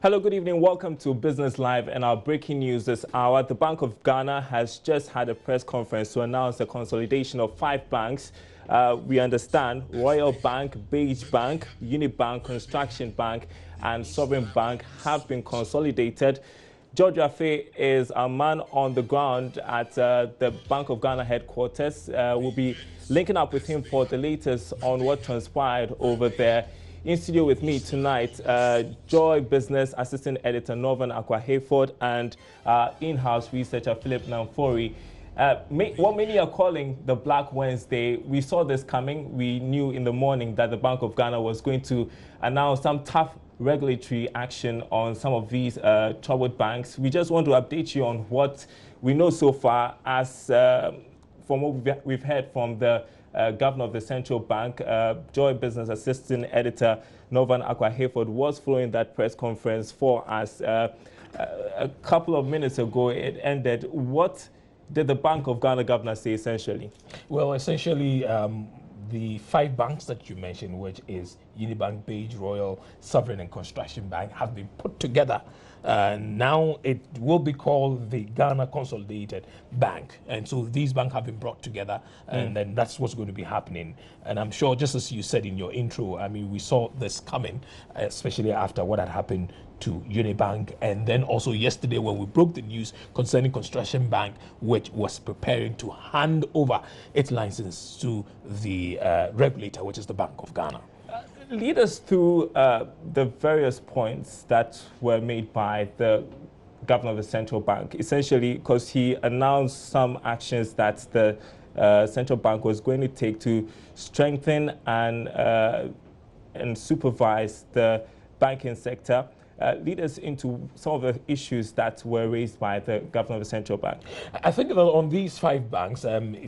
Hello, good evening. Welcome to Business Live and our breaking news this hour. The Bank of Ghana has just had a press conference to announce the consolidation of 5 banks. We understand Royal Bank, Beige Bank, Unibank, Construction Bank, and Sovereign Bank have been consolidated. George Afe is a man on the ground at the Bank of Ghana headquarters. We'll be linking up with him for the latest on what transpired over there. In studio with me tonight, Joy Business Assistant Editor Norman Akwa-Hayford and in-house researcher Philip Namfori. What many are calling the Black Wednesday, we saw this coming. We knew in the morning that the Bank of Ghana was going to announce some tough regulatory action on some of these troubled banks. We just want to update you on what we know so far, as from what we've heard from the Governor of the Central Bank. Joy Business Assistant Editor Norman Akwa-Hayford was following that press conference for us. A couple of minutes ago, it ended. What did the Bank of Ghana Governor say essentially? Well, essentially, the 5 banks that you mentioned, which is Unibank, Beige, Royal, Sovereign, and Construction Bank, have been put together. Now it will be called the Ghana Consolidated Bank. And so these banks have been brought together, and then that's what's going to be happening. And I'm sure, just as you said in your intro, I mean, we saw this coming, especially after what had happened to Unibank, and then also yesterday when we broke the news concerning Construction Bank, which was preparing to hand over its license to the regulator, which is the Bank of Ghana. Lead us through the various points that were made by the Governor of the Central Bank, essentially because he announced some actions that the Central Bank was going to take to strengthen and supervise the banking sector. Lead us into some of the issues that were raised by the Governor of the Central Bank. I think that on these 5 banks,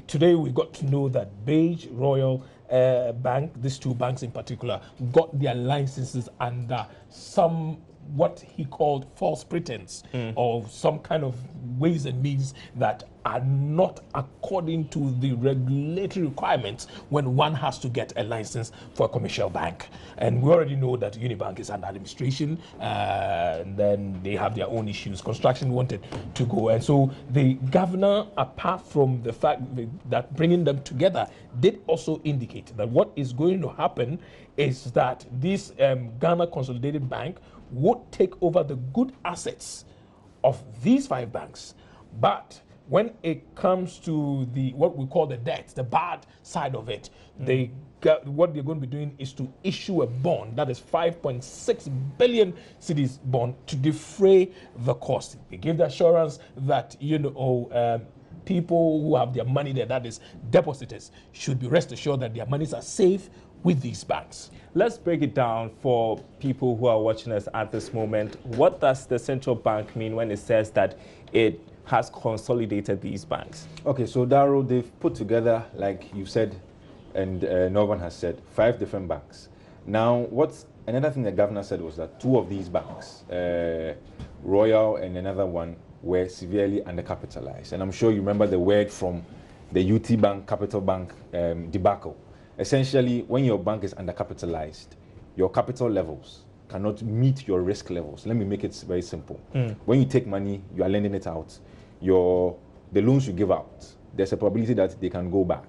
today we got to know that Beige, Royal Bank, these 2 banks in particular, got their licenses under some what he called false pretense, or some kind of ways and means that are not according to the regulatory requirements when one has to get a license for a commercial bank. And we already know that Unibank is under administration, and then they have their own issues. Construction wanted to go, and so the governor, apart from the fact that bringing them together, did also indicate that what is going to happen is that this Ghana Consolidated Bank would take over the good assets of these 5 banks. But when it comes to the what we call the debt, the bad side of it, what they're going to be doing is to issue a bond that is 5.6 billion cedis bond to defray the cost. They give the assurance that people who have their money there, that is depositors, should be rest assured that their monies are safe with these banks. Let's break it down for people who are watching us at this moment. What does the central bank mean when it says that it has consolidated these banks? Okay, so Darrow, they've put together, like you said, and Norman has said, 5 different banks. Now, another thing the governor said was that 2 of these banks, Royal and another one, were severely undercapitalized. And I'm sure you remember the word from the UT Bank, Capital Bank debacle. Essentially, when your bank is undercapitalized, your capital levels cannot meet your risk levels. Let me make it very simple. When you take money, you are lending it out. The loans you give out, there's a probability that they can go bad.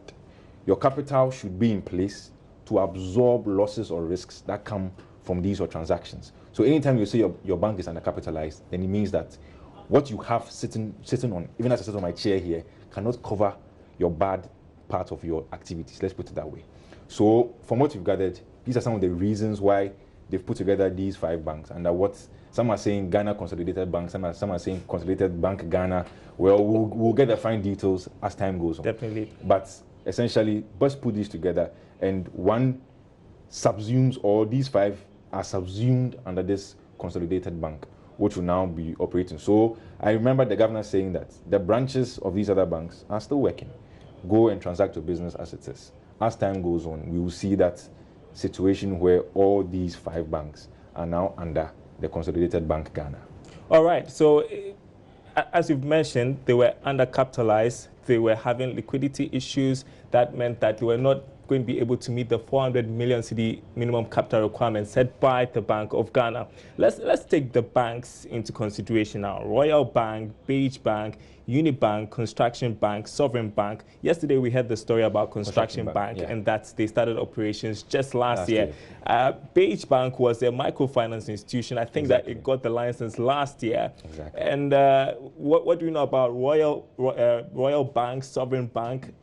Your capital should be in place to absorb losses or risks that come from these or transactions. So anytime you say your bank is undercapitalized, then it means that what you have sitting on, even as I sit on my chair here, cannot cover your bad part of your activities. Let's put it that way. So from what you've gathered, these are some of the reasons why they've put together these 5 banks. And what some are saying Ghana Consolidated Bank, some are saying Consolidated Bank Ghana. Well, we'll get the fine details as time goes on. Definitely. But essentially, let's put these together, and one subsumes, or these 5 are subsumed under this Consolidated Bank, which will now be operating. So I remember the governor saying that the branches of these other banks are still working. Go and transact your business as it is. As time goes on, we will see that situation where all these 5 banks are now under the Consolidated Bank Ghana. All right. So as you've mentioned, they were undercapitalized. They were having liquidity issues. That meant that they were not going to be able to meet the 400 million cedi minimum capital requirement set by the Bank of Ghana. Let's take the banks into consideration now. Royal Bank, Beige Bank, Unibank, Construction Bank, Sovereign Bank. Yesterday we heard the story about Construction Bank, yeah. and that they started operations just last year. Beige Bank was a microfinance institution. I think that it got the license last year. Exactly. And what do you know about Royal Bank, Sovereign Bank?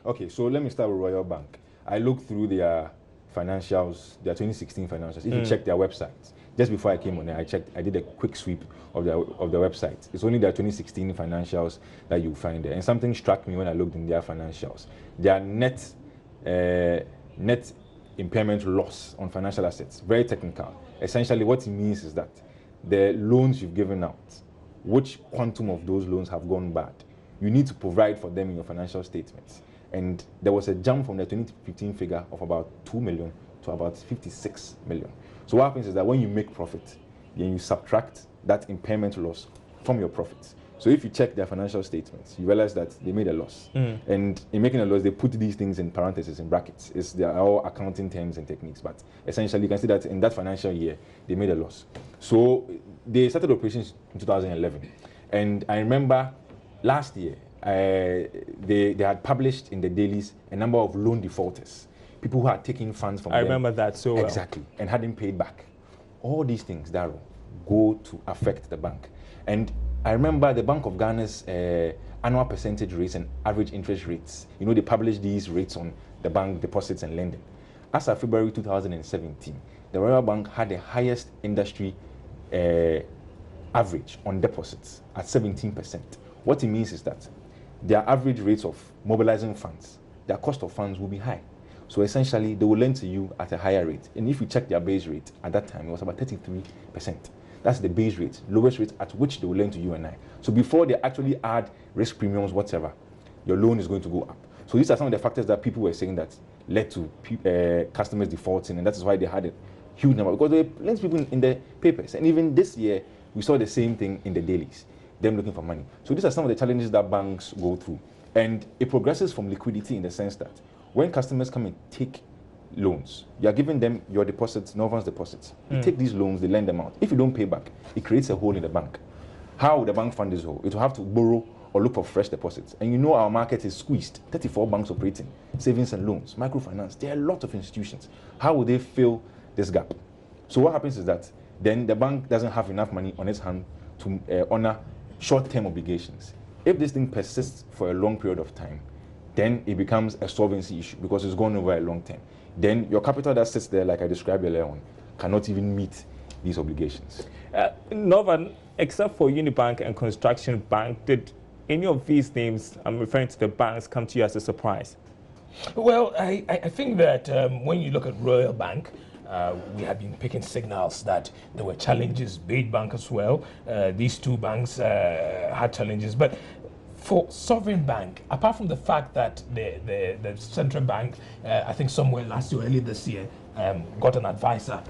Okay, so let me start with Royal Bank. I looked through their financials, their 2016 financials. If you check their website, just before I came on there, I did a quick sweep of the website. It's only their 2016 financials that you find there. And something struck me when I looked in their financials. Their net impairment loss on financial assets, very technical. Essentially, what it means is that the loans you've given out, which quantum of those loans have gone bad, you need to provide for them in your financial statements. And there was a jump from the 2015 figure of about 2 million to about 56 million. So what happens is that when you make profit, then you subtract that impairment loss from your profits. So if you check their financial statements, you realize that they made a loss. And in making a loss, they put these things in parentheses, in brackets. They are all accounting terms and techniques. But essentially, you can see that in that financial year, they made a loss. So they started operations in 2011. And I remember last year, they had published in the dailies a number of loan defaulters, people who had taken funds from them. I remember that so well. Exactly, and hadn't paid back. All these things, Darryl, go to affect the bank. And I remember the Bank of Ghana's annual percentage rates and average interest rates. You know, they publish these rates on the bank deposits and lending. As of February 2017, the Royal Bank had the highest industry average on deposits at 17%. What it means is that their average rates of mobilizing funds, their cost of funds will be high. So essentially, they will lend to you at a higher rate. And if you check their base rate, at that time, it was about 33%. That's the base rate, lowest rate at which they will lend to you and I. So before they actually add risk premiums, whatever, your loan is going to go up. So these are some of the factors that people were saying that led to customers defaulting, and that is why they had a huge number, because they lent people in the papers. And even this year, we saw the same thing in the dailies, them looking for money. So these are some of the challenges that banks go through. And it progresses from liquidity in the sense that when customers come and take loans, you are giving them your deposits, Norvan's deposits. You take these loans, they lend them out. If you don't pay back, it creates a hole in the bank. How will the bank fund this hole? It will have to borrow or look for fresh deposits. And you know our market is squeezed. 34 banks operating, savings and loans, microfinance. There are a lot of institutions. How will they fill this gap? So what happens is that then the bank doesn't have enough money on its hand to honor short-term obligations. If this thing persists for a long period of time, then it becomes a solvency issue because it's gone over a long term. Then your capital that sits there, like I described earlier on, cannot even meet these obligations. Norvan, except for Unibank and Construction Bank, did any of these names, I'm referring to the banks, come to you as a surprise? Well, I think that when you look at Royal Bank, we have been picking signals that there were challenges. Beige Bank as well. These two banks had challenges. But for Sovereign Bank, apart from the fact that the central bank, I think somewhere last year, early this year, got an advisor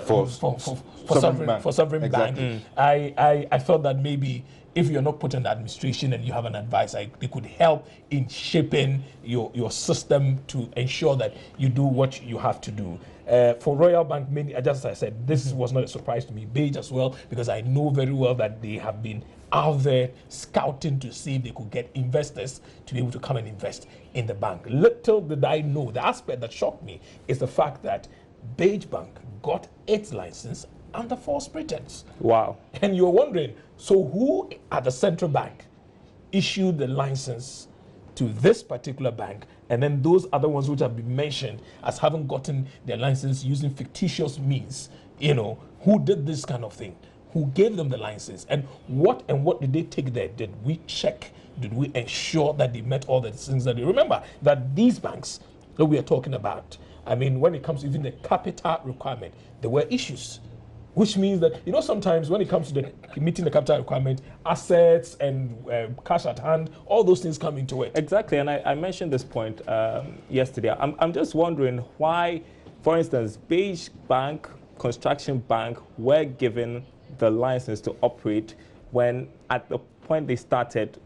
for Sovereign Bank, I felt that maybe if you're not put in the administration and you have an advisor, they could help in shaping your system to ensure that you do what you have to do. For Royal Bank, just as I said, this was not a surprise to me. Beige as well, because I know very well that they have been out there scouting to see if they could get investors to be able to come and invest in the bank. Little did I know, the aspect that shocked me is the fact that Beige Bank got its license under false pretense. Wow. And you're wondering, so who at the central bank issued the license to this particular bank, and then those other ones which have been mentioned as having gotten their license using fictitious means, you know, who did this kind of thing? Who gave them the license? And what did they take there? Did we check? Did we ensure that they met all the things that they remember? That these banks that we are talking about, I mean, when it comes to even the capital requirement, there were issues. Which means that, you know, sometimes when it comes to meeting the capital requirement, assets and cash at hand, all those things come into it. Exactly, and I mentioned this point yesterday. I'm just wondering why, for instance, Beige Bank, Construction Bank were given the license to operate when at the point they started,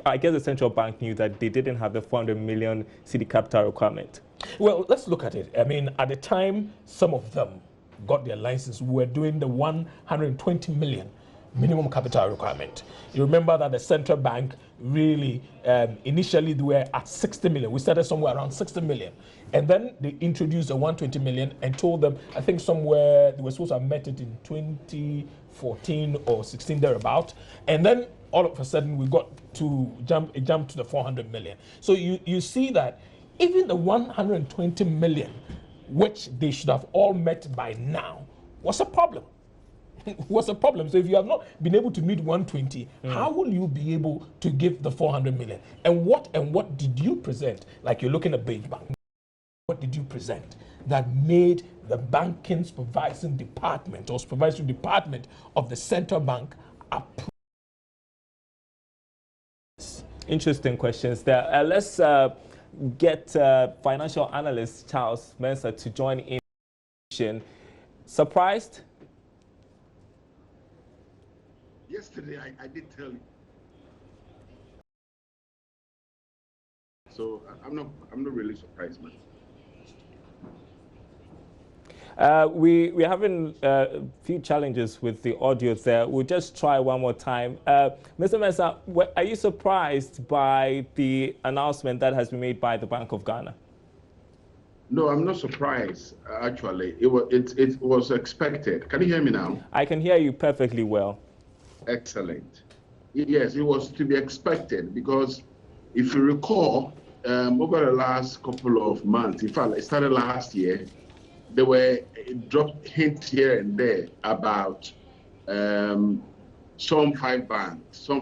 I guess the central bank knew that they didn't have the 400 million city capital requirement. Well, let's look at it. I mean, at the time some of them got their license, we were doing the 120 million minimum capital requirement. You remember that the central bank really, initially they were at 60 million. We started somewhere around 60 million. And then they introduced the 120 million and told them, I think somewhere they were supposed to have met it in 2014 or 16 thereabout. And then all of a sudden we got to jump to the 400 million. So you see that even the 120 million, which they should have all met by now, was a problem. Was a problem. So if you have not been able to meet 120, how will you be able to give the 400 million? And what did you present? Like you're looking at Beige Bank. What did you present that made the banking supervising department or supervisory department of the central bank approve? Interesting questions there. Let's get financial analyst Charles Mensah to join in. Surprised? Yesterday, I did tell you. So I'm not really surprised, man. We're having a few challenges with the audio there. We'll just try one more time. Mr. Mensah, are you surprised by the announcement that has been made by the Bank of Ghana? No, I'm not surprised. Actually, it was expected. Can you hear me now? I can hear you perfectly well. Excellent. Yes, it was to be expected because if you recall, over the last couple of months, in fact, it started last year, there were dropped hints here and there about some five banks. So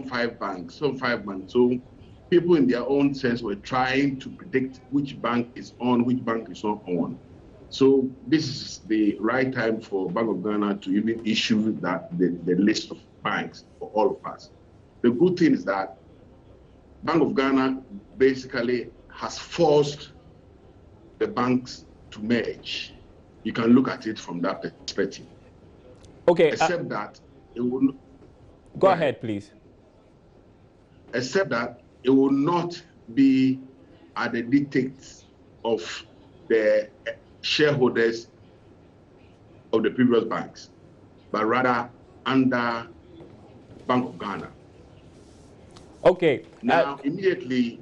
people in their own sense were trying to predict which bank is on, which bank is not on. So this is the right time for Bank of Ghana to even issue the list of banks for all of us. The good thing is that Bank of Ghana basically has forced the banks to merge. You can look at it from that perspective. Okay. Except that it will. Go ahead, please. Except that it will not be at the dictates of the shareholders of the previous banks, but rather under Bank of Ghana. Okay. Now, immediately,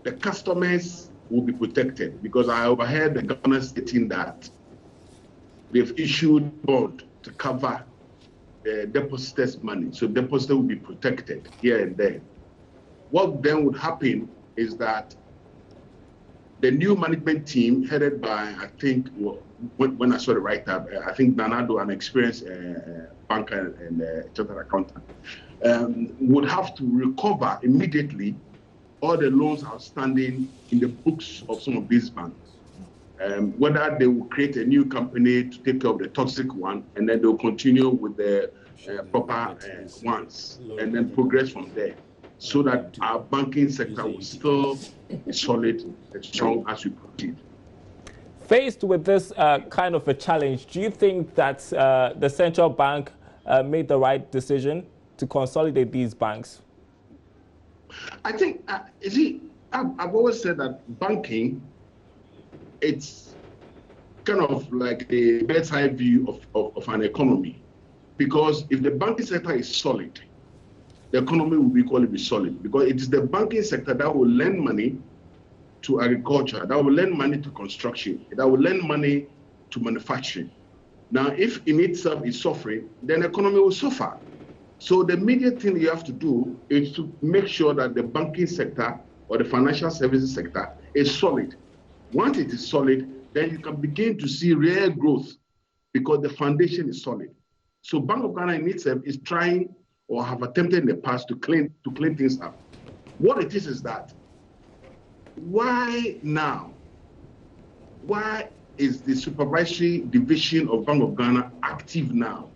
the customers will be protected because I overheard the governor stating that they've issued bond to cover the depositors' money. So depositors will be protected here and there. What then would happen is that the new management team headed by, I think, when I saw the write-up, I think Nanado, an experienced banker and chartered accountant, would have to recover immediately all the loans outstanding in the books of some of these banks. Whether they will create a new company to take care of the toxic one, and then they'll continue with the proper ones, and then progress from there, so that our banking sector will still be solid and strong as we proceed. Faced with this kind of a challenge, do you think that the central bank made the right decision to consolidate these banks? I think, you see, I've always said that banking, it's kind of like the bedside view of an economy. Because if the banking sector is solid, the economy will equally be solid. Because it is the banking sector that will lend money to agriculture, that will lend money to construction, that will lend money to manufacturing. Now, if in itself is suffering, then the economy will suffer. So the immediate thing you have to do is to make sure that the banking sector or the financial services sector is solid. Once it is solid, then you can begin to see real growth because the foundation is solid. So Bank of Ghana in itself is trying or have attempted in the past to clean things up. What it is that, why now? Why is the supervisory division of Bank of Ghana active now?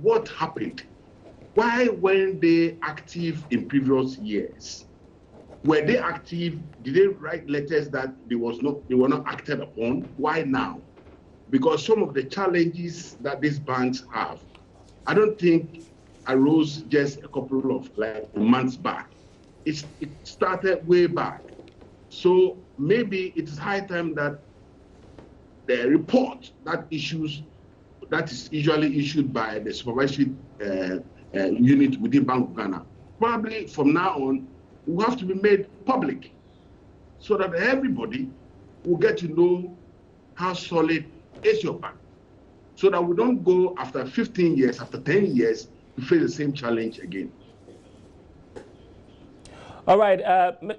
What happened? Why weren't they active in previous years? Were they active? Did they write letters that they were not acted upon? Why now? Because some of the challenges that these banks have, I don't think arose just a couple of months back. It started way back. So maybe it is high time that the report that is usually issued by the supervisory unit within Bank of Ghana, probably from now on, will have to be made public so that everybody will get to know how solid is your bank. So that we don't go after 15 years, after 10 years, to face the same challenge again. All right,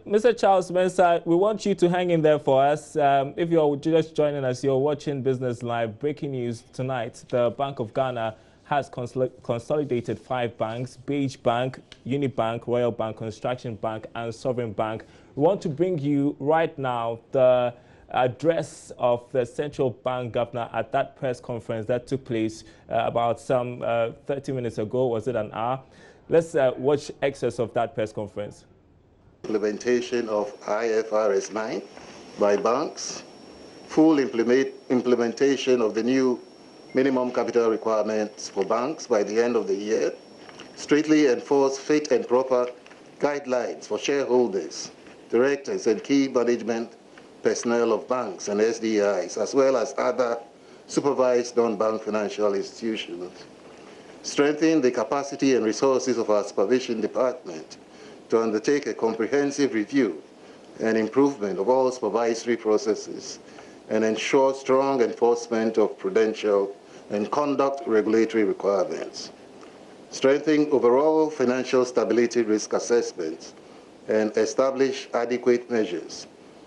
Mr. Charles Mensah, we want you to hang in there for us. If you're just joining us, you're watching Business Live. Breaking news tonight, the Bank of Ghana has consolidated 5 banks: Beige Bank, Unibank, Royal Bank, Construction Bank, and Sovereign Bank. We want to bring you right now the address of the central bank governor at that press conference that took place about some 30 minutes ago. Was it an hour? Let's watch excerpts of that press conference. Implementation of IFRS 9 by banks, full implementation of the new minimum capital requirements for banks by the end of the year, strictly enforce fit and proper guidelines for shareholders, directors, and key management personnel of banks and SDIs, as well as other supervised non-bank financial institutions, strengthen the capacity and resources of our supervision department to undertake a comprehensive review and improvement of all supervisory processes and ensure strong enforcement of prudential and conduct regulatory requirements. Strengthen overall financial stability risk assessments and establish adequate measures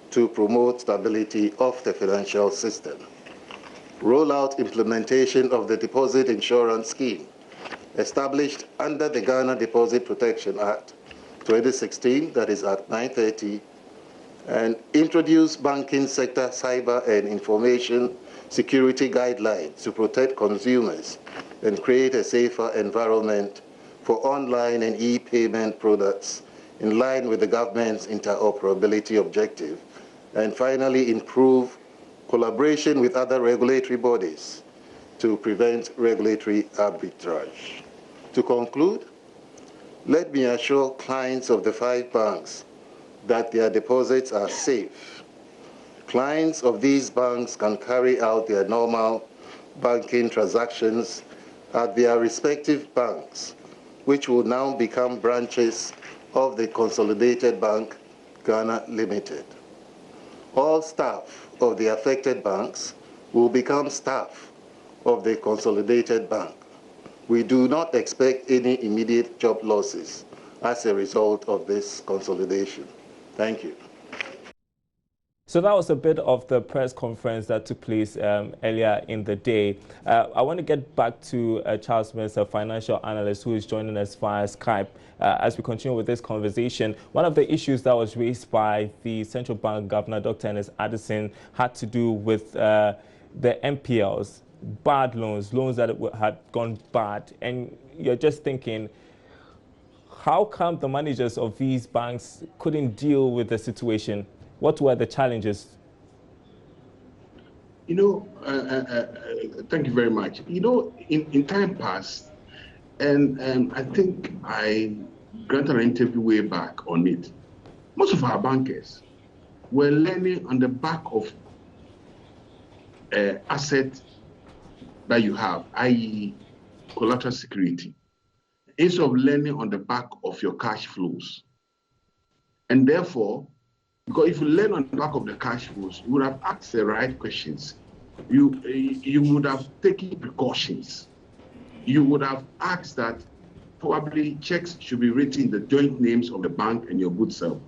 to promote stability of the financial system. Roll out implementation of the Deposit Insurance Scheme established under the Ghana Deposit Protection Act 2016, that is Act 930, and introduce banking sector cyber and information security guidelines to protect consumers and create a safer environment for online and e-payment products in line with the government's interoperability objective. And finally, improve collaboration with other regulatory bodies to prevent regulatory arbitrage. To conclude, let me assure clients of the 5 banks that their deposits are safe. Clients of these banks can carry out their normal banking transactions at their respective banks, which will now become branches of the Consolidated Bank, Ghana Limited. All staff of the affected banks will become staff of the Consolidated Bank. We do not expect any immediate job losses as a result of this consolidation. Thank you. So that was a bit of the press conference that took place earlier in the day. I want to get back to Charles Mensah, financial analyst, who is joining us via Skype as we continue with this conversation. One of the issues that was raised by the central bank governor, Dr. Ernest Addison, had to do with the NPLs, bad loans that had gone bad. And you're just thinking, how come the managers of these banks couldn't deal with the situation? What were the challenges? You know, thank you very much. You know, in time past, and I think I granted an interview way back on it, most of our bankers were learning on the back of asset that you have, i.e. collateral security, instead of learning on the back of your cash flows. And therefore, because if you learn on the back of the cash flows, you would have asked the right questions. You would have taken precautions. You would have asked that probably checks should be written in the joint names of the bank and your good self.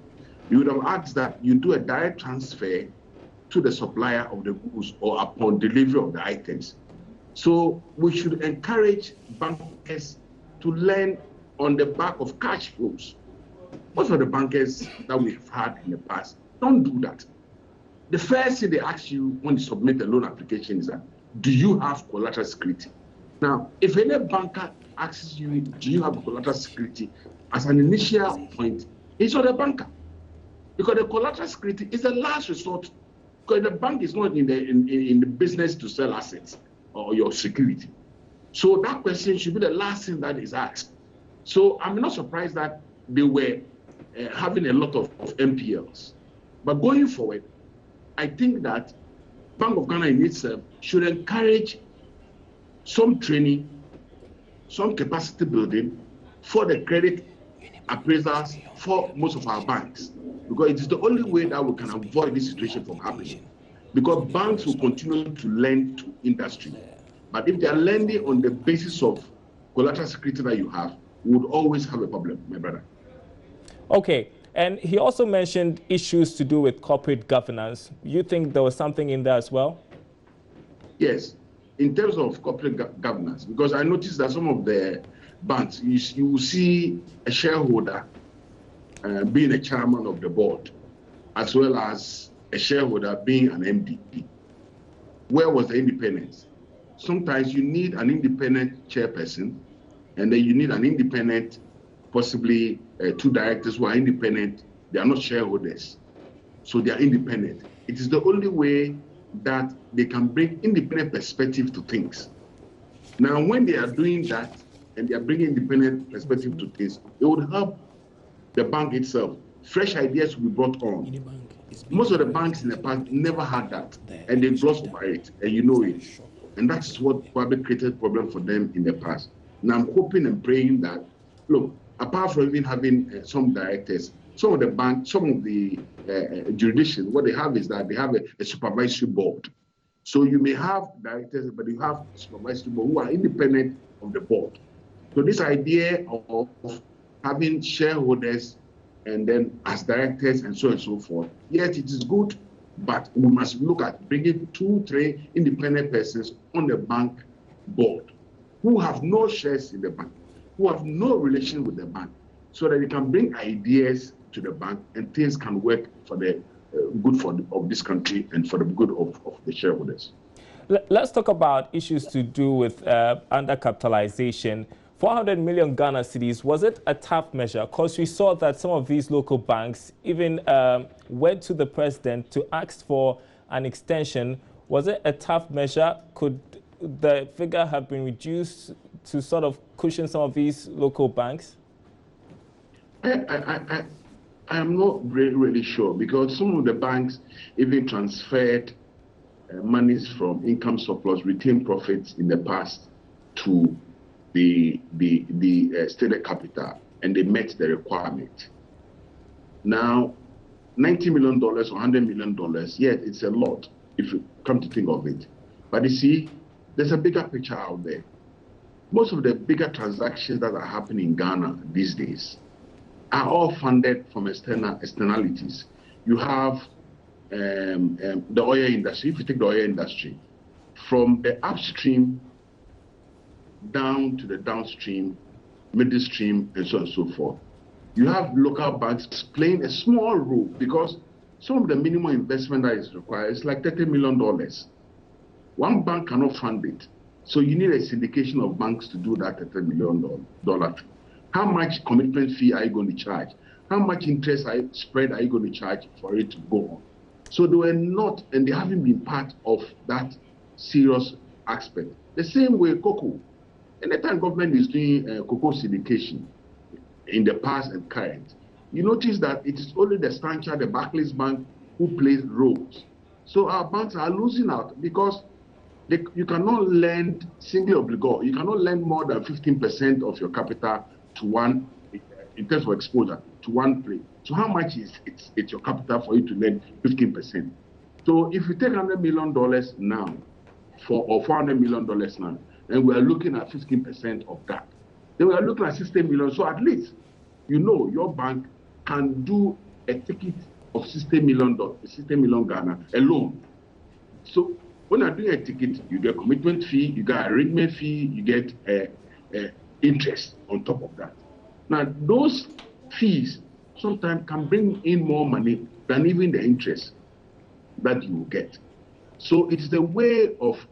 You would have asked that you do a direct transfer to the supplier of the goods or upon delivery of the items. So we should encourage bankers to learn on the back of cash flows. Most of the bankers that we've had in the past don't do that. The first thing they ask you when you submit a loan application is that, do you have collateral security? Now, if any banker asks you, do you have collateral security, as an initial point, it's not a banker. Because the collateral security is the last resort, because the bank is not in the business to sell assets or your security. So that question should be the last thing that is asked. So I'm not surprised that they were having a lot of MPLs. But going forward, I think that Bank of Ghana in itself should encourage some training, some capacity building for the credit appraisers for most of our banks, because it is the only way that we can avoid this situation from happening. Because banks will continue to lend to industry, but if they are lending on the basis of collateral security that you have, we would always have a problem, my brother. Okay, and he also mentioned issues to do with corporate governance. You think there was something in there as well? Yes, in terms of corporate governance, because I noticed that some of the banks, you will see a shareholder being a chairman of the board, as well as a shareholder being an MD. Where was the independence? Sometimes you need an independent chairperson, and then you need an independent, possibly two directors who are independent. They are not shareholders, so they are independent. It is the only way that they can bring independent perspective to things. Now, when they are doing that, and they are bringing independent perspective to things, it would help the bank itself. Fresh ideas will be brought on. Most of the banks in the past never had that, and they glossed over it, and you know it. And that's what probably created problem for them in the past. Now I'm hoping and praying that, look, apart from even having some directors, some of the banks, some of the jurisdictions, what they have is that they have a supervisory board. So you may have directors, but you have supervisory board who are independent of the board. So this idea of having shareholders and then as directors and so on and so forth, yes, it is good, but we must look at bringing 2-3 independent persons on the bank board who have no shares in the bank, who have no relation with the bank, so that they can bring ideas to the bank and things can work for the good of this country and for the good of the shareholders. Let's talk about issues to do with undercapitalization. 400 million Ghana cedis, was it a tough measure? Because we saw that some of these local banks even went to the president to ask for an extension. Was it a tough measure? Could the figure have been reduced to sort of cushion some of these local banks? I am not really sure, because some of the banks even transferred monies from income surplus, retained profits in the past to the stated capital, and they met the requirement. Now, $90 million or $100 million, yes, it's a lot if you come to think of it. But you see, there's a bigger picture out there. Most of the bigger transactions that are happening in Ghana these days are all funded from externalities. You have the oil industry. If you take the oil industry, from the upstream down to the downstream, midstream, and so on and so forth, you have local banks playing a small role, because some of the minimum investment that is required is like $30 million. One bank cannot fund it. So you need a syndication of banks to do that $30 million. How much commitment fee are you going to charge? How much interest spread are you going to charge for it to go on? So they were not, and they haven't been part of that serious aspect. The same way cocoa. Anytime government is doing cocoa syndication in the past and current, you notice that it is only the Stanchart, the Barclays Bank, who plays roles. So our banks are losing out, because you cannot lend single obligor. You cannot lend more than 15% of your capital to one, in terms of exposure, to one play. So how much is it's your capital for you to lend 15%? So if you take $100 million now, or $400 million now, and we are looking at 15% of that, then we are looking at 60 million. So at least, you know, your bank can do a ticket of $60 million Ghana alone. So when you're doing a ticket, you get commitment fee, you get arrangement fee, you get interest on top of that. Now, those fees sometimes can bring in more money than even the interest that you will get. So it is a way of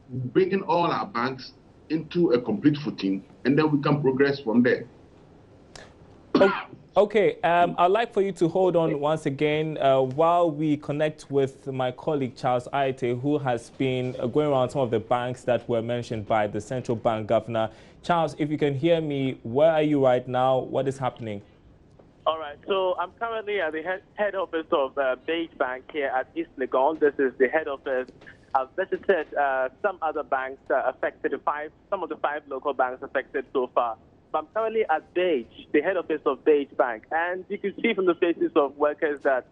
bringing all our banks into a complete footing, and then we can progress from there. Okay, I'd like for you to hold on once again while we connect with my colleague Charles Aite, who has been going around some of the banks that were mentioned by the central bank governor. Charles, if you can hear me, where are you right now? What is happening? All right, so I'm currently at the head office of Beige Bank here at East Legon. This is the head office. I've visited some other banks affected, some of the 5 local banks affected so far. I'm currently at Beige, the head office of Beige Bank, and you can see from the faces of workers that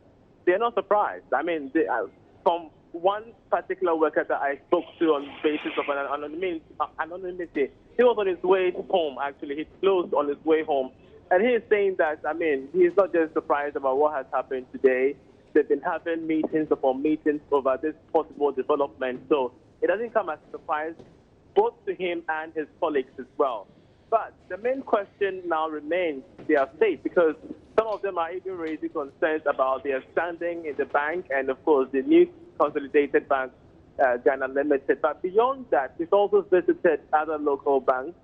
they're not surprised. I mean, from one particular worker that I spoke to on the basis of anonymity, he was on his way home, actually. He closed on his way home. And he is saying that, I mean, he's not just surprised about what has happened today. They've been having meetings upon meetings over this possible development. So it doesn't come as a surprise, both to him and his colleagues as well. But the main question now remains their fate, because some of them are even raising concerns about their standing in the bank and, of course, the new Consolidated Bank, Ghana Limited. But beyond that, we've also visited other local banks.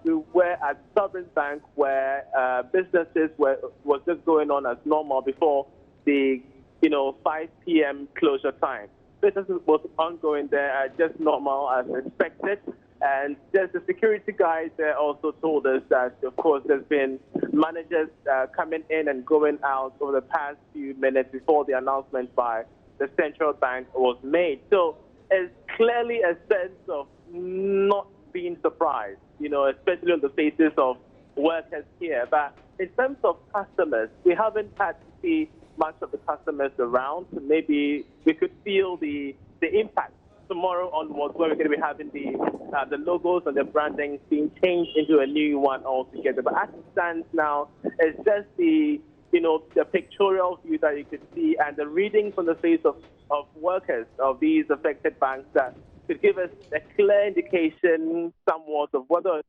We were at Sovereign Bank, where businesses was just going on as normal before the 5 p.m. closure time. Businesses was ongoing there just normal as expected. And just the security guys there also told us that, of course, there's been managers coming in and going out over the past few minutes before the announcement by the central bank was made. So it's clearly a sense of not being surprised, especially on the faces of workers here. But in terms of customers, we haven't had to see much of the customers around. Maybe we could feel the impact tomorrow onwards, where we're going to be having the logos and the branding being changed into a new one altogether. But as it stands now, it's just the pictorial view that you could see and the reading from the face of workers of these affected banks that could give us a clear indication somewhat of whether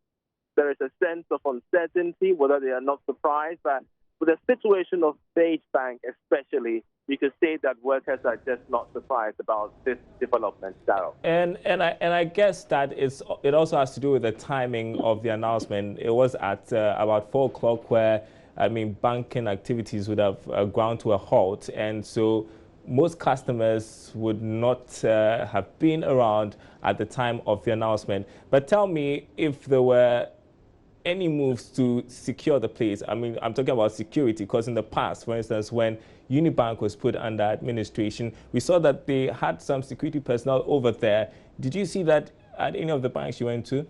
there is a sense of uncertainty, whether they are not surprised. But with the situation of Beige Bank especially, you could say that workers are just not surprised about this development, Darryl. And I guess that it also has to do with the timing of the announcement. It was at about 4 o'clock where, I mean, banking activities would have ground to a halt. And so most customers would not have been around at the time of the announcement. But tell me if there were any moves to secure the place. I mean, I'm talking about security, because in the past, for instance, when Unibank was put under administration, we saw that they had some security personnel over there. Did you see that at any of the banks you went to?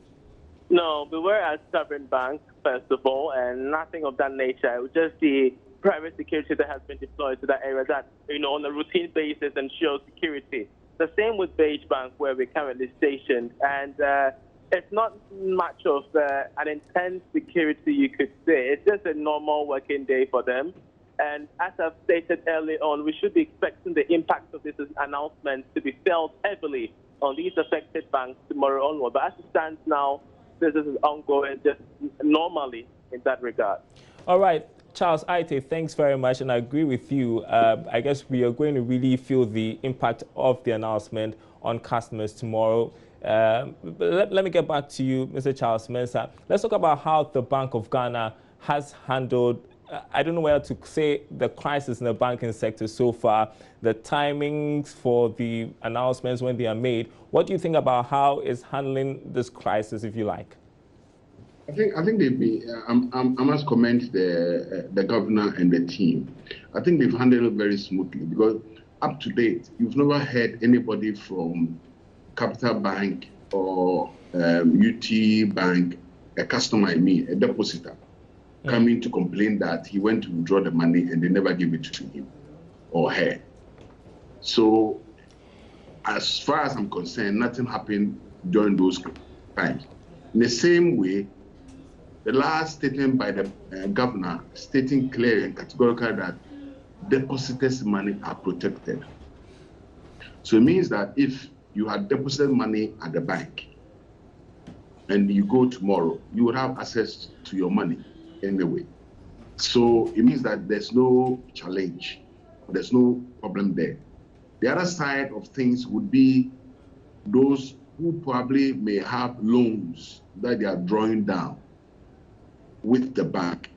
No, we were at Sovereign Bank, first of all, and nothing of that nature. It was just the private security that has been deployed to that area that, on a routine basis ensures security. The same with Beige Bank, where we're currently stationed. And it's not much of an intense security, you could say. It's just a normal working day for them. And as I've stated earlier on, we should be expecting the impact of this announcement to be felt heavily on these affected banks tomorrow onward. But as it stands now, this is ongoing just normally in that regard. All right. Charles Aite, thanks very much, and I agree with you. I guess we are going to really feel the impact of the announcement on customers tomorrow. Let me get back to you, Mr. Charles Mensah. Let's talk about how the Bank of Ghana has handled, I don't know whether to say the crisis in the banking sector so far, the timings for the announcements when they are made. What do you think about how it's handling this crisis, if you like? I think they've been. I must commend the governor and the team. I think they've handled it very smoothly, because up to date, you've never heard anybody from Capital Bank or UT Bank, a customer, a depositor, coming to complain that he went to withdraw the money and they never give it to him or her. So, as far as I'm concerned, nothing happened during those times. In the same way, the last statement by the governor stating clearly and categorically that depositors' money are protected. So it means that if you had deposited money at the bank and you go tomorrow, you would have access to your money anyway. So it means that there's no challenge, there's no problem there. The other side of things would be those who probably may have loans that they are drawing down with the bank.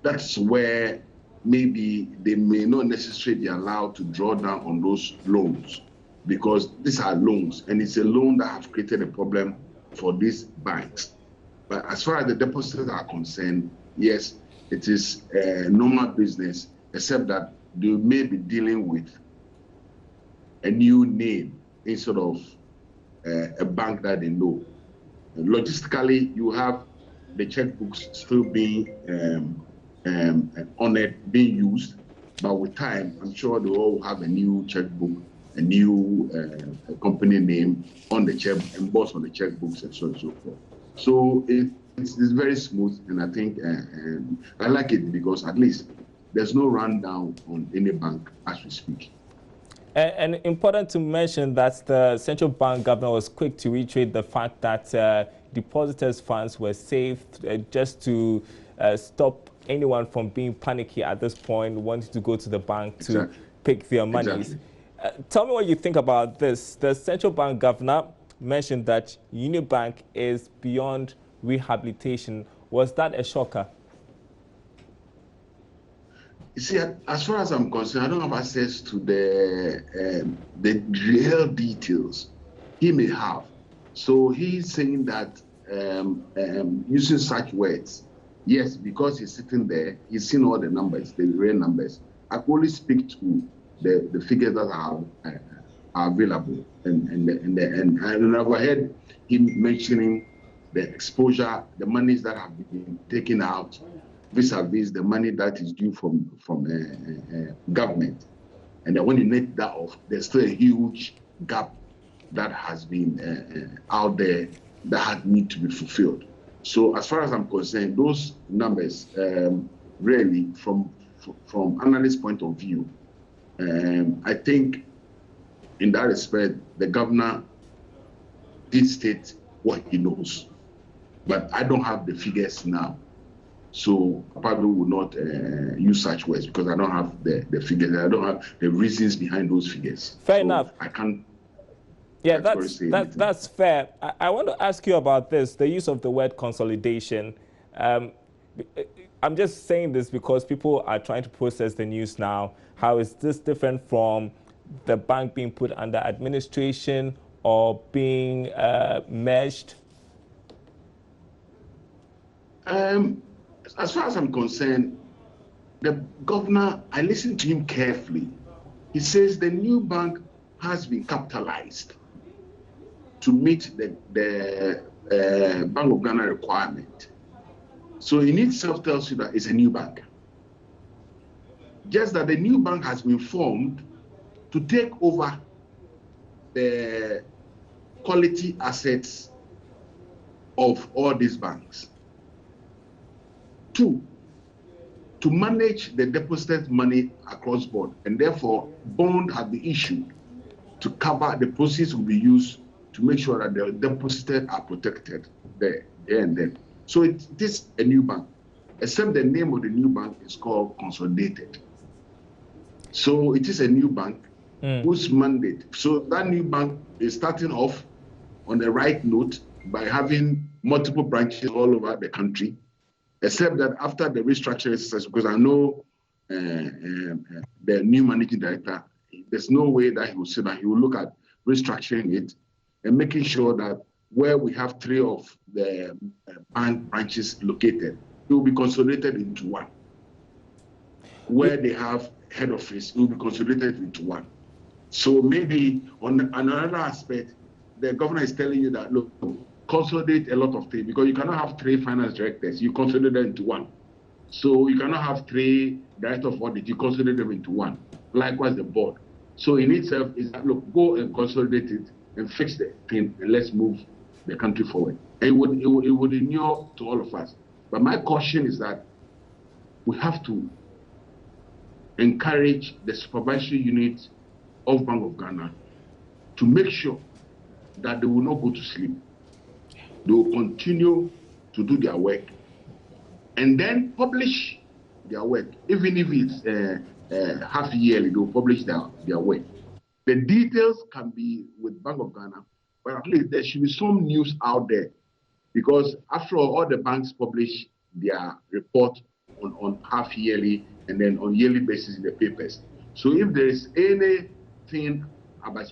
that's where maybe they may not necessarily be allowed to draw down on those loans, because these are loans, and it's a loan that have created a problem for these banks. But as far as the depositors are concerned, yes, it is a normal business, except that they may be dealing with a new name instead of a bank that they know. Logistically, you have the checkbooks still being honored, being used, but with time, I'm sure they all have a new checkbook, a new company name on the check, embossed on the checkbooks, and so on and so forth. So it's very smooth, and I think I like it because at least there's no rundown on any bank as we speak. And important to mention that the central bank governor was quick to reiterate the fact that depositors' funds were saved, just to stop anyone from being panicky at this point, wanting to go to the bank to pick their monies. Exactly. Tell me what you think about this. The central bank governor mentioned that Union Bank is beyond rehabilitation. Was that a shocker? You see, as far as I'm concerned, I don't have access to the real details. He may have. So he's saying that using such words, yes, because he's sitting there, he's seen all the numbers, the real numbers. I can only speak to the figures that are available, and I've heard him mentioning the exposure, the monies that have been taken out, vis-a-vis the money that is due from government. And then when you net that off, there's still a huge gap that has been out there that need to be fulfilled. So as far as I'm concerned, those numbers really, from analyst point of view, I think in that respect, the governor did state what he knows. But I don't have the figures now. So I probably will not use such words because I don't have the figures. I don't have the reasons behind those figures. Fair enough. I can't. Yeah, that's fair. I want to ask you about this, the use of the word consolidation. I'm just saying this because people are trying to process the news now. How is this different from the bank being put under administration or being merged? As far as I'm concerned, the governor, I listened to him carefully. He says the new bank has been capitalized to meet the Bank of Ghana requirement. So in itself tells you that it's a new bank. Just that the new bank has been formed to take over the quality assets of all these banks. 2, to manage the deposited money across board, and therefore bond has been issued to cover the proceeds will be used to make sure that the deposited are protected there and then. So it is a new bank, except the name of the new bank is called Consolidated. So it is a new bank whose mandate. So that new bank is starting off on the right note by having multiple branches all over the country. Except that after the restructuring exercise, because I know the new managing director, there's no way that he will sit down. He will look at restructuring it and making sure that where we have 3 of the bank branches located, it will be consolidated into one. Where they have head office, it will be consolidated into one. So maybe on another aspect, the governor is telling you that, look, consolidate a lot of things, because you cannot have 3 finance directors, you consolidate them into one. So you cannot have 3 directors of audit, you consolidate them into one. Likewise, the board. So in itself is that, look, go and consolidate it and fix the thing, and let's move the country forward. And it would inure to all of us. But my caution is that we have to encourage the supervisory unit of Bank of Ghana to make sure that they will not go to sleep. They will continue to do their work and then publish their work. Even if it's half yearly, they will publish their work. The details can be with Bank of Ghana, but at least there should be some news out there, because after all the banks publish their report on half yearly and then on yearly basis in the papers. So if there is anything about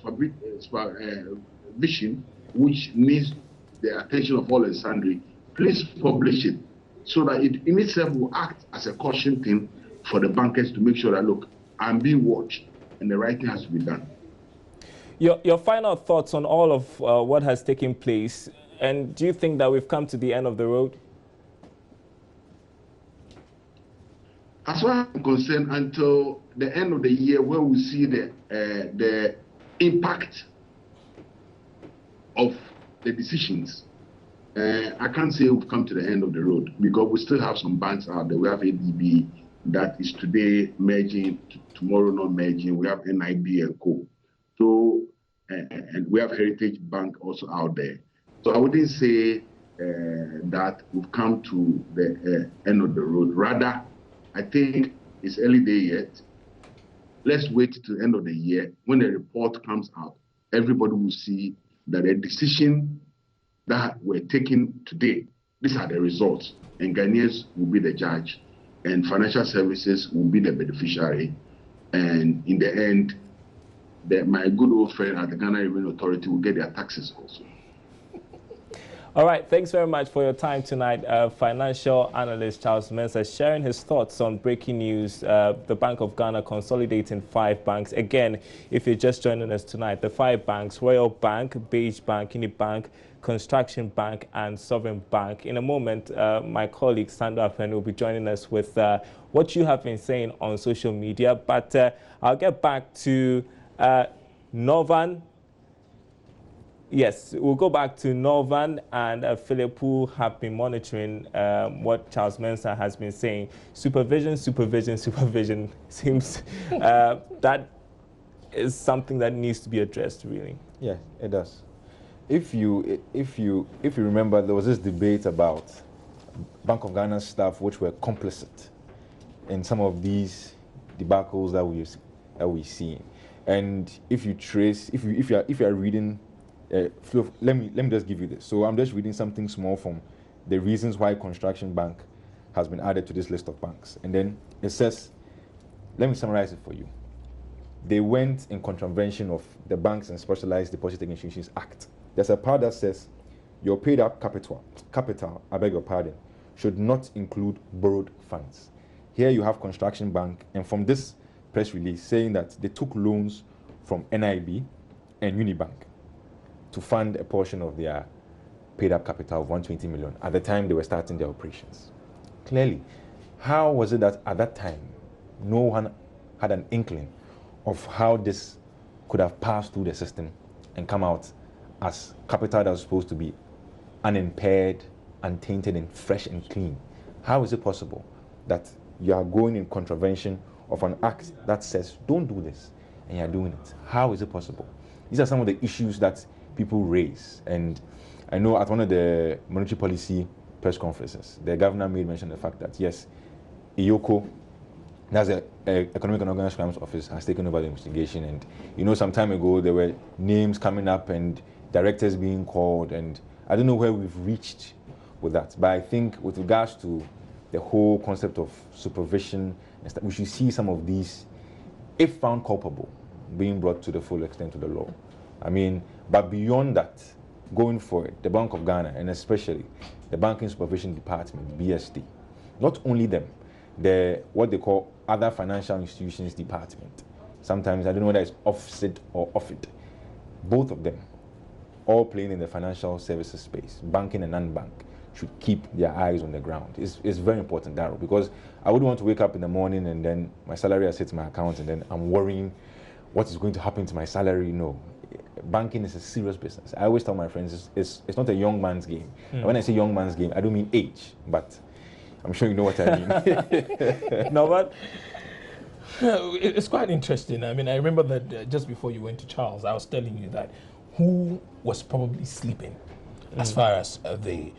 vision which needs the attention of all and sundry, please publish it so that it in itself will act as a caution thing for the bankers to make sure that, look, I'm being watched and the right thing has to be done. Your final thoughts on all of what has taken place, and do you think that we've come to the end of the road? As far as I'm concerned, until the end of the year, where we see the impact of the decisions, I can't say we've come to the end of the road, because we still have some banks out there. We have ADB that is today merging, tomorrow not merging. We have NIB and Co. So, and we have Heritage Bank also out there. So I wouldn't say that we've come to the end of the road. Rather, I think it's early day yet. Let's wait till the end of the year. When the report comes out, everybody will see that the decision that were taken today, these are the results, and Ghanaians will be the judge, and financial services will be the beneficiary, and in the end, my good old friend at the Ghana Revenue Authority will get their taxes also. All right, thanks very much for your time tonight. Financial analyst Charles Mensah sharing his thoughts on breaking news, the Bank of Ghana consolidating 5 banks. Again, if you're just joining us tonight, the 5 banks, Royal Bank, Beige Bank, Unibank, Construction Bank and Sovereign Bank. In a moment, my colleague Sandra Pen will be joining us with what you have been saying on social media. But I'll get back to Norvan. Yes, we'll go back to Norvan and Philip, who have been monitoring what Charles Mensah has been saying. Supervision seems that is something that needs to be addressed, really. Yeah, it does. If you remember, there was this debate about Bank of Ghana staff which were complicit in some of these debacles that we see. And if you trace, if you are reading, let me just give you this. So I'm just reading something small from the reasons why Construction Bank has been added to this list of banks. And then it says, let me summarize it for you. They went in contravention of the Banks and Specialized Deposit-Taking Institutions Act. There's a part that says your paid up capital, I beg your pardon, should not include borrowed funds. Here you have Construction Bank, and from this press release saying that they took loans from NIB and Unibank to fund a portion of their paid up capital of 120 million at the time they were starting their operations. Clearly, how was it that at that time no one had an inkling of how this could have passed through the system and come out as capital that was supposed to be unimpaired, untainted, and fresh and clean? How is it possible that you are going in contravention of an act that says don't do this and you're doing it? How is it possible? These are some of the issues that people raise. And I know at one of the monetary policy press conferences, the governor made mention of the fact that yes, EOCO, that's the Economic and Organized Crimes Office, has taken over the investigation. And you know, some time ago there were names coming up and directors being called, and I don't know where we've reached with that. But I think with regards to the whole concept of supervision, we should see some of these, if found culpable, being brought to the full extent of the law. I mean, but beyond that, going forward, the Bank of Ghana, and especially the Banking Supervision Department, BSD, not only them, what they call other financial institutions department. Sometimes, I don't know whether it's OFSID or OFID. Both of them, all playing in the financial services space, banking and non-bank, should keep their eyes on the ground. It's very important, Darryl, because I wouldn't want to wake up in the morning and then my salary has hit my account and then I'm worrying what is going to happen to my salary. No. Banking is a serious business. I always tell my friends it's not a young man's game. And when I say young man's game, I don't mean age, but I'm sure you know what I mean. No, but it's quite interesting. I mean, I remember that just before you went to Charles, I was telling you that who was probably sleeping as far as the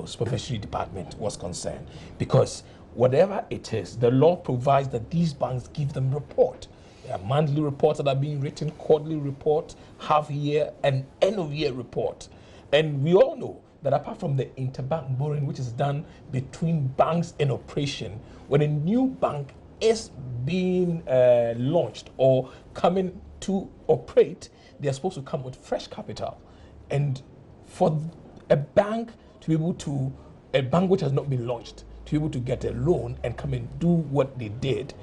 supervisory department was concerned, because whatever it is, the law provides that these banks give them report. There are monthly reports that are being written, quarterly report, half-year and end-of-year report. And we all know that apart from the interbank borrowing, which is done between banks in operation, when a new bank is being launched or coming to operate, they're supposed to come with fresh capital. And for a bank to be able to, a bank which has not been launched, to be able to get a loan and come and do what they did,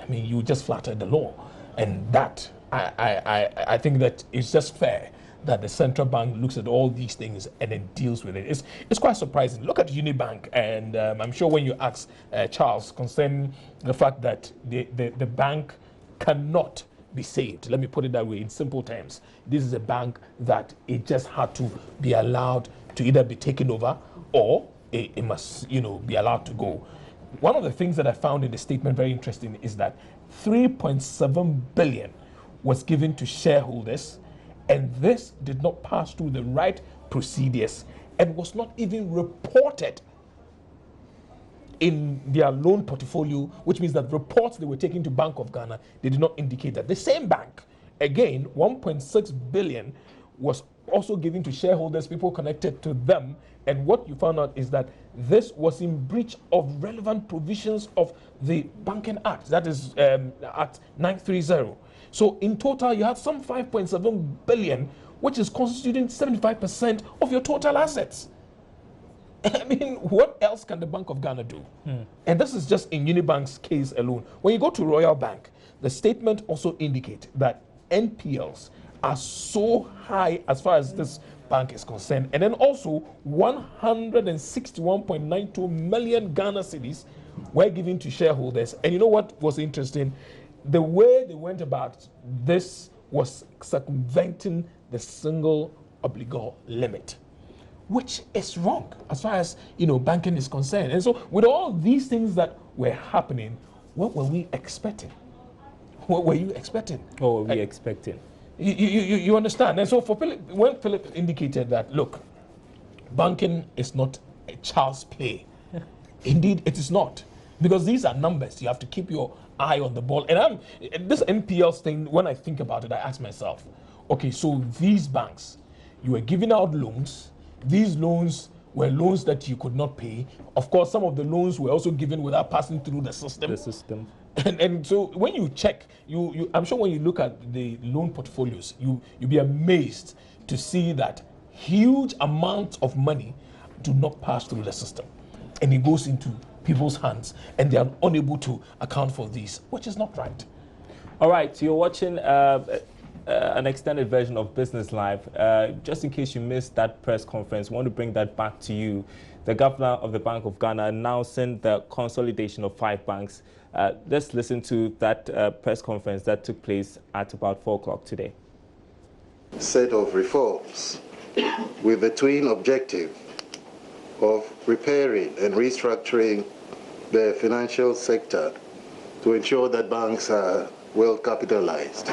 I mean, you just flattered the law. And that, I think that it's just fair that the central bank looks at all these things and then deals with it. It's quite surprising. Look at Unibank, and I'm sure when you ask Charles concerning the fact that the bank cannot be saved, let me put it that way in simple terms. This is a bank that it just had to be allowed to either be taken over or it must, be allowed to go. One of the things that I found in the statement very interesting is that 3.7 billion was given to shareholders, and this did not pass through the right procedures and was not even reported in their loan portfolio, which means that reports they were taking to Bank of Ghana, they did not indicate that. The same bank, again, 1.6 billion was also given to shareholders, people connected to them, and what you found out is that this was in breach of relevant provisions of the Banking Act, that is Act 930. So in total, you had some 5.7 billion, which is constituting 75% of your total assets. I mean, what else can the Bank of Ghana do? And this is just in Unibank's case alone. When you go to Royal Bank, the statement also indicates that NPLs are so high as far as this bank is concerned. And then also 161.92 million Ghana cedis were given to shareholders. And you know what was interesting? The way they went about this was circumventing the single obligor limit, which is wrong as far as banking is concerned. And so with all these things that were happening, what were we expecting? What were you expecting? What were we expecting? You understand? And so for Philip, when Philip indicated that, look, banking is not a child's play. Indeed, it is not. Because these are numbers. You have to keep your eye on the ball. And this NPLs thing, when I think about it, I ask myself, okay, so these banks, you were giving out loans. These loans were loans that you could not pay. Of course, some of the loans were also given without passing through the system. And so when you check, I'm sure when you look at the loan portfolios, you'll be amazed to see that huge amounts of money do not pass through the system. And it goes into people's hands, and they are unable to account for these, which is not right. All right, so you're watching an extended version of Business Live. Just in case you missed that press conference, I want to bring that back to you. The governor of the Bank of Ghana announcing the consolidation of 5 banks. Let's listen to that press conference that took place at about 4 o'clock today. Set of reforms with the twin objective of repairing and restructuring the financial sector to ensure that banks are well capitalized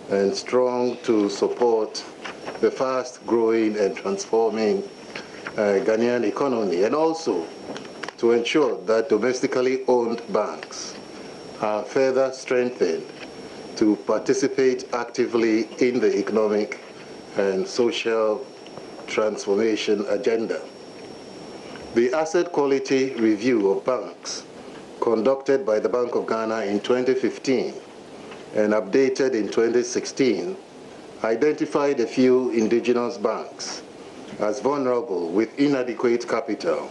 and strong to support the fast-growing and transforming Ghanaian economy, and also to ensure that domestically owned banks are further strengthened to participate actively in the economic and social transformation agenda. The asset quality review of banks conducted by the Bank of Ghana in 2015 and updated in 2016 identified a few indigenous banks as vulnerable with inadequate capital,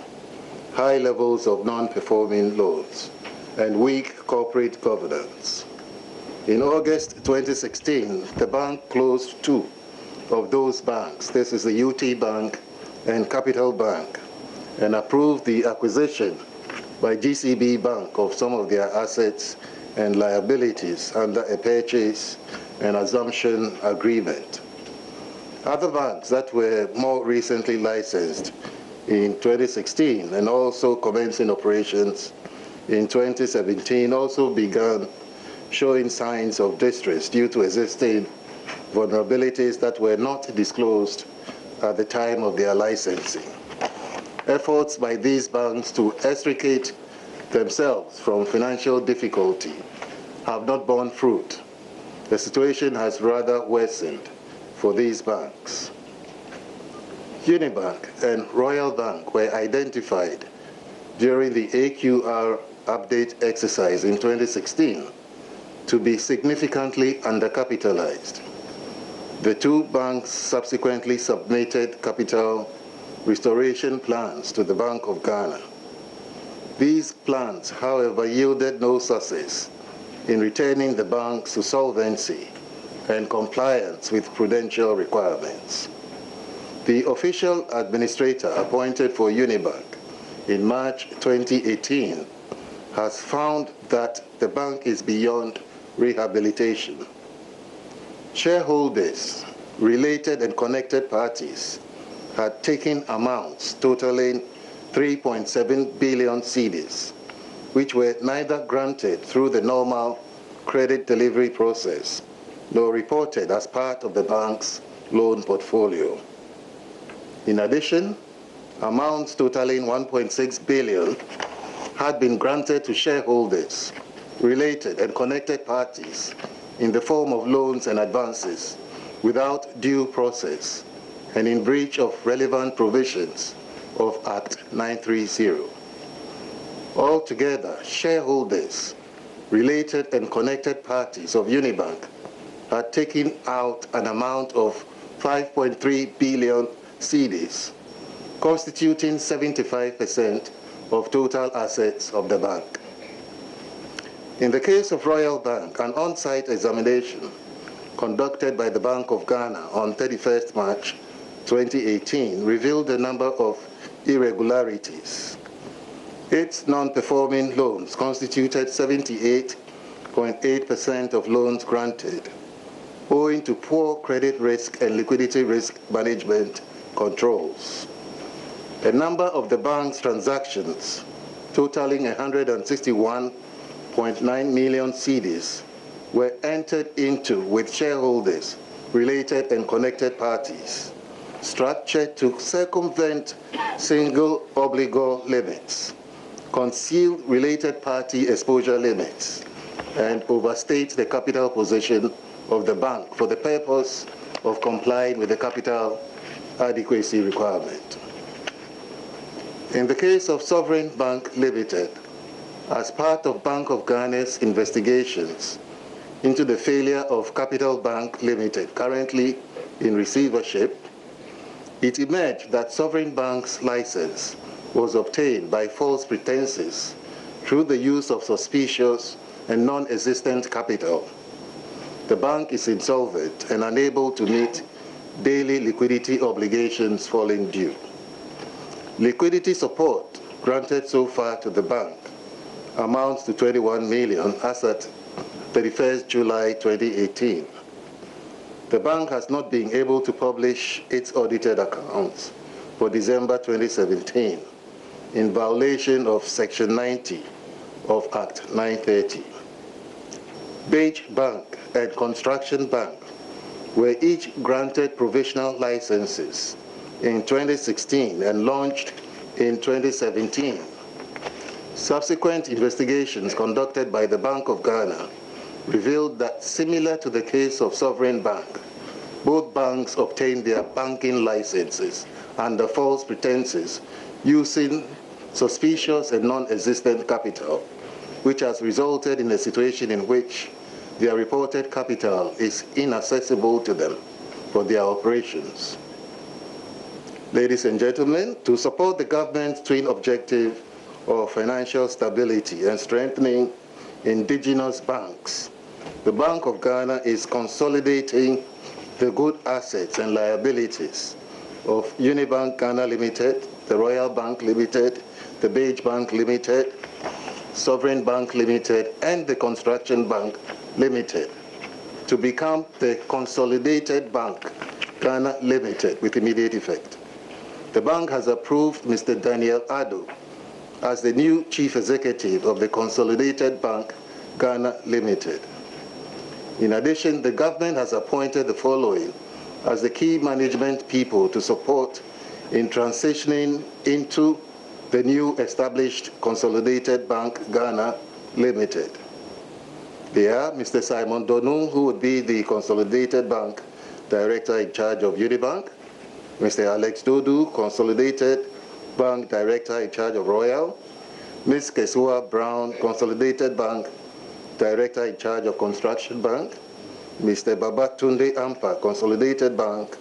high levels of non-performing loans, and weak corporate governance. In August 2016, the bank closed 2 of those banks. This is the UT Bank and Capital Bank, and approved the acquisition by GCB Bank of some of their assets and liabilities under a purchase and assumption agreement. Other banks that were more recently licensed in 2016 and also commencing operations in 2017 also began showing signs of distress due to existing vulnerabilities that were not disclosed at the time of their licensing. Efforts by these banks to extricate themselves from financial difficulty have not borne fruit. The situation has rather worsened for these banks. Unibank and Royal Bank were identified during the AQR update exercise in 2016 to be significantly undercapitalized. The two banks subsequently submitted capital restoration plans to the Bank of Ghana. These plans, however, yielded no success in returning the banks to solvency and compliance with prudential requirements. The official administrator appointed for Unibank in March 2018 has found that the bank is beyond rehabilitation. Shareholders, related and connected parties had taken amounts totaling 3.7 billion cedis, which were neither granted through the normal credit delivery process nor reported as part of the bank's loan portfolio. In addition, amounts totaling 1.6 billion had been granted to shareholders, related and connected parties in the form of loans and advances without due process and in breach of relevant provisions of Act 930. Altogether, shareholders, related and connected parties of Unibank had taken out an amount of 5.3 billion cedis, constituting 75% of total assets of the bank. In the case of Royal Bank, an on-site examination conducted by the Bank of Ghana on 31st March 2018 revealed a number of irregularities. Its non-performing loans constituted 78.8% of loans granted, owing to poor credit risk and liquidity risk management controls. A number of the bank's transactions, totaling 161.9 million cedis, were entered into with shareholders, related and connected parties, structured to circumvent single obligor limits, conceal related party exposure limits, and overstate the capital position of the bank for the purpose of complying with the capital adequacy requirement. In the case of Sovereign Bank Limited, as part of Bank of Ghana's investigations into the failure of Capital Bank Limited, currently in receivership, it emerged that Sovereign Bank's license was obtained by false pretenses through the use of suspicious and non-existent capital. The bank is insolvent and unable to meet daily liquidity obligations falling due. Liquidity support granted so far to the bank amounts to 21 million as at 31st July 2018. The bank has not been able to publish its audited accounts for December 2017 in violation of Section 90 of Act 930. Beige Bank and Construction Bank were each granted provisional licenses in 2016 and launched in 2017. Subsequent investigations conducted by the Bank of Ghana revealed that, similar to the case of Sovereign Bank, both banks obtained their banking licenses under false pretenses using suspicious and non-existent capital, which has resulted in a situation in which their reported capital is inaccessible to them for their operations. Ladies and gentlemen, to support the government's twin objective of financial stability and strengthening indigenous banks, the Bank of Ghana is consolidating the good assets and liabilities of Unibank Ghana Limited, the Royal Bank Limited, the Beige Bank Limited, Sovereign Bank Limited, and the Construction Bank Limited to become the Consolidated Bank Ghana Limited with immediate effect. The bank has approved Mr. Daniel Addo as the new Chief Executive of the Consolidated Bank Ghana Limited. In addition, the government has appointed the following as the key management people to support in transitioning into the new established Consolidated Bank Ghana Limited. They are Mr. Simon Donu, who would be the Consolidated Bank Director in charge of Unibank, Mr. Alex Dodu, Consolidated Bank Director in charge of Royal, Ms. Kesua Brown, Consolidated Bank Director in charge of Construction Bank, Mr. Babatunde Ampa, Consolidated Bank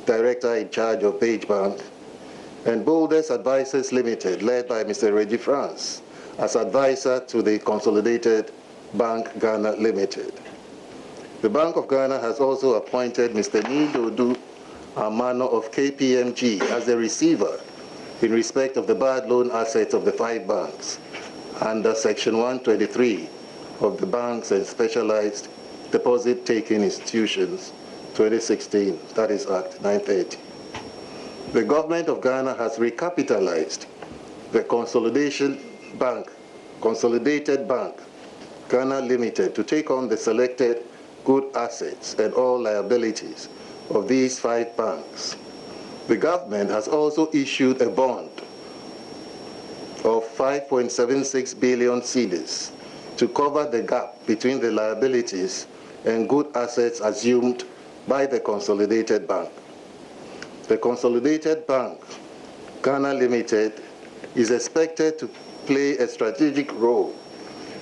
Director in charge of Page Bank, and Boulders Advisors Limited, led by Mr. Reggie France, as advisor to the Consolidated Bank Ghana Limited. The Bank of Ghana has also appointed Mr. Nidodu Amano of KPMG as the receiver in respect of the bad loan assets of the 5 banks under Section 123 of the Banks and Specialized Deposit-Taking Institutions 2016, that is Act 930. The government of Ghana has recapitalized the Consolidated Bank Ghana Limited to take on the selected good assets and all liabilities of these 5 banks. The government has also issued a bond of 5.76 billion cedis to cover the gap between the liabilities and good assets assumed by the Consolidated Bank. The Consolidated Bank Ghana Limited is expected to play a strategic role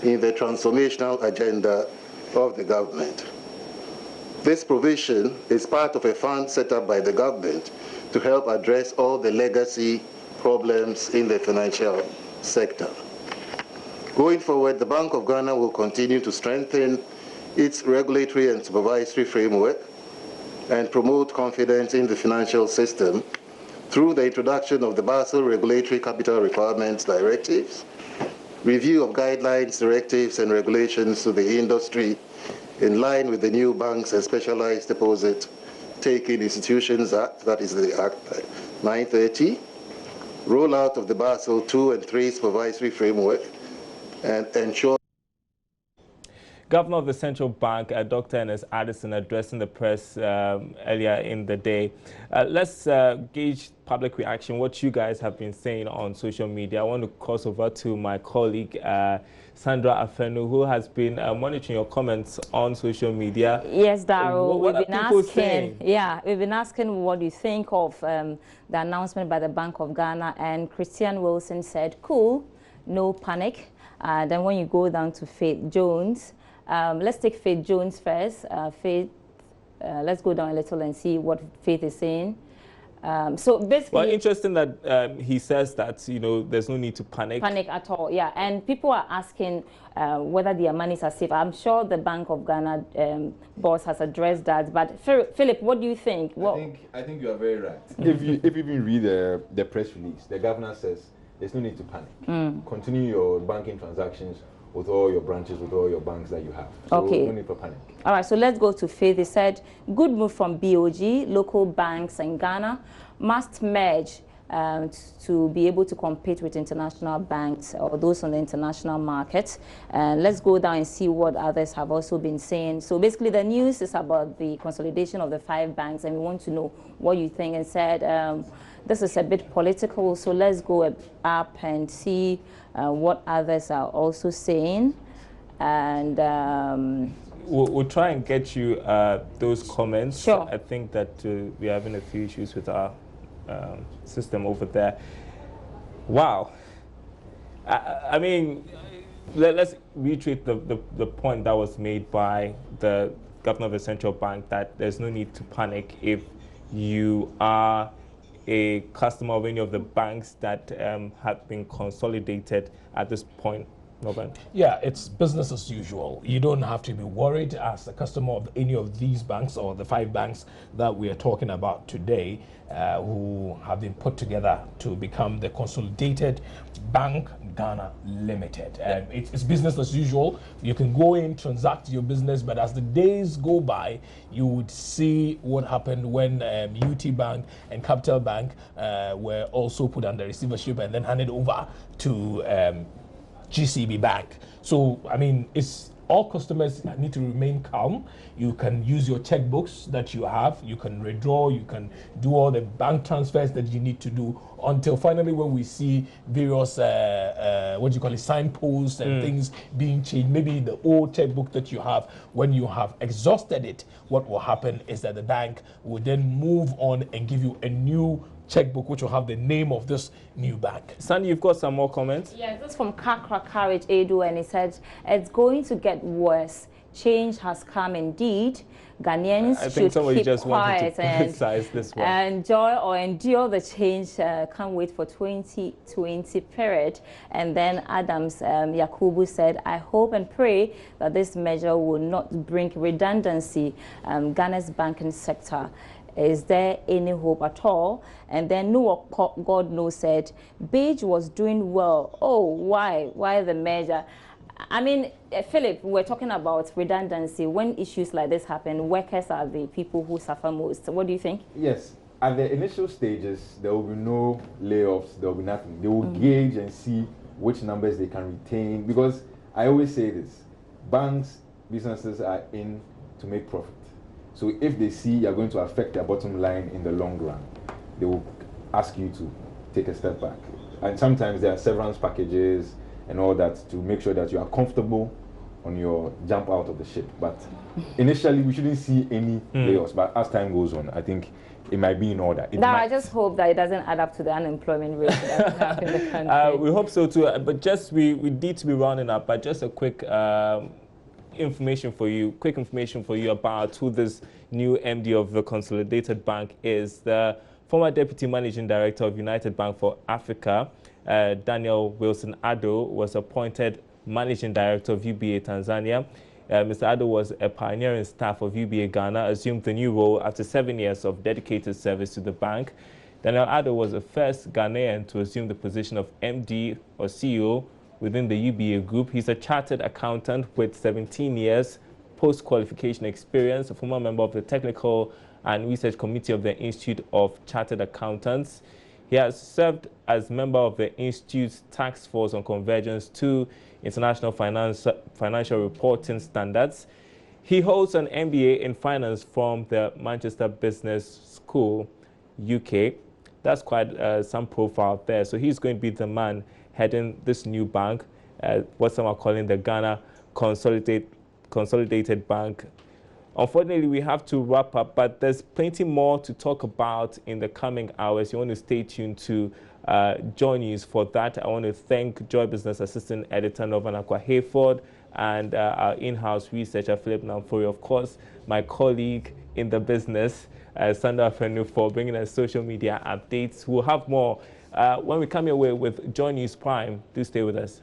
in the transformational agenda of the government. This provision is part of a fund set up by the government to help address all the legacy problems in the financial sector. Going forward, the Bank of Ghana will continue to strengthen its regulatory and supervisory framework and promote confidence in the financial system through the introduction of the Basel Regulatory Capital Requirements Directives, review of guidelines, directives, and regulations to the industry in line with the new Banks and Specialized Deposit-Taking Institutions Act, that is the Act 930, rollout of the Basel II and III supervisory framework, and ensure. Governor of the Central Bank, Dr. Ernest Addison, addressing the press earlier in the day. Let's gauge public reaction, what you guys have been saying on social media. I want to cross over to my colleague, Sandra Afenu, who has been monitoring your comments on social media. Yes, Daryl, we've been asking, we've been asking what you think of the announcement by the Bank of Ghana, and Christian Wilson said, cool, no panic. Then when you go down to Faith Jones, let's take Faith Jones first. Let's go down a little and see what Faith is saying. So basically, well, interesting that he says that, you know, there's no need to panic at all. Yeah, and people are asking whether their monies are safe. I'm sure the Bank of Ghana boss has addressed that. But Philip, what do you think? I think you are very right. If you even read the press release, the governor says there's no need to panic. Continue your banking transactions with all your branches, with all your banks that you have. So okay. No need for panic. All right, so let's go to Faith. They said, good move from BOG, local banks in Ghana must merge to be able to compete with international banks or those on the international market. Let's go down and see what others have also been saying. So basically the news is about the consolidation of the 5 banks, and we want to know what you think. And said, this is a bit political, so let's go up and see what others are also saying. And we'll try and get you those comments. Sure. I think that we're having a few issues with our system over there. Wow. I mean, let's reiterate the point that was made by the governor of the central bank, that there's no need to panic if you are a customer of any of the banks that have been consolidated at this point. Yeah, it's business as usual. You don't have to be worried as a customer of any of these banks or the 5 banks that we are talking about today, who have been put together to become the Consolidated Bank Ghana Limited. It's business as usual. You can go in, transact your business, but as the days go by, you would see what happened when UT Bank and Capital Bank were also put under receivership and then handed over to GCB Bank. So, I mean, it's all customers need to remain calm. You can use your checkbooks that you have. You can withdraw. You can do all the bank transfers that you need to do until finally when we see various, what do you call it, signposts and things being changed. Maybe the old checkbook that you have, when you have exhausted it, what will happen is that the bank will then move on and give you a new checkbook which will have the name of this new bank. Sandy, you've got some more comments? Yeah, this is from Kakra Courage Edu, and he said, it's going to get worse. Change has come indeed. Ghanaians should keep just quiet and this one. enjoy or endure the change. Can't wait for 2020 period. And then Adams Yakubu said, I hope and pray that this measure will not bring redundancy Ghana's banking sector. Is there any hope at all? And then Noah God knows said, Beige was doing well. Oh, why? Why the measure? I mean, Philip, we're talking about redundancy. When issues like this happen, workers are the people who suffer most. What do you think? Yes. At the initial stages, there will be no layoffs. There will be nothing. They will gauge and see which numbers they can retain. Because I always say this, banks, businesses are in to make profit. So if they see you're going to affect their bottom line in the long run, they will ask you to take a step back. And sometimes there are severance packages and all that to make sure that you are comfortable on your jump out of the ship. But initially, we shouldn't see any layoffs. But as time goes on, I think it might be in order. I just hope that it doesn't add up to the unemployment rate that we have in the country. We hope so too. But just we need to be rounding up. But just a quick information for you about who this new MD of the Consolidated Bank is. The former Deputy Managing Director of United Bank for Africa, Daniel Wilson Addo, was appointed Managing Director of UBA Tanzania. Mr. Addo was a pioneering staff of UBA Ghana, assumed the new role after 7 years of dedicated service to the bank. Daniel Addo was the first Ghanaian to assume the position of MD or CEO within the UBA group. He's a chartered accountant with 17 years post-qualification experience, a former member of the Technical and Research Committee of the Institute of Chartered Accountants. He has served as member of the Institute's Task Force on Convergence to International Financial Reporting Standards. He holds an MBA in Finance from the Manchester Business School, UK. That's quite some profile there. So he's going to be the man heading this new bank, what some are calling the Ghana Consolidated Bank. Unfortunately, we have to wrap up, but there's plenty more to talk about in the coming hours. You want to stay tuned to JoyNews for that. I want to thank Joy Business Assistant Editor Norvan Akwa-Hayford and our in-house researcher Philip Namfori, of course, my colleague in the business, Sandra Fenu, for bringing us social media updates. We'll have more when we come your way with JoyNews Prime. Do stay with us.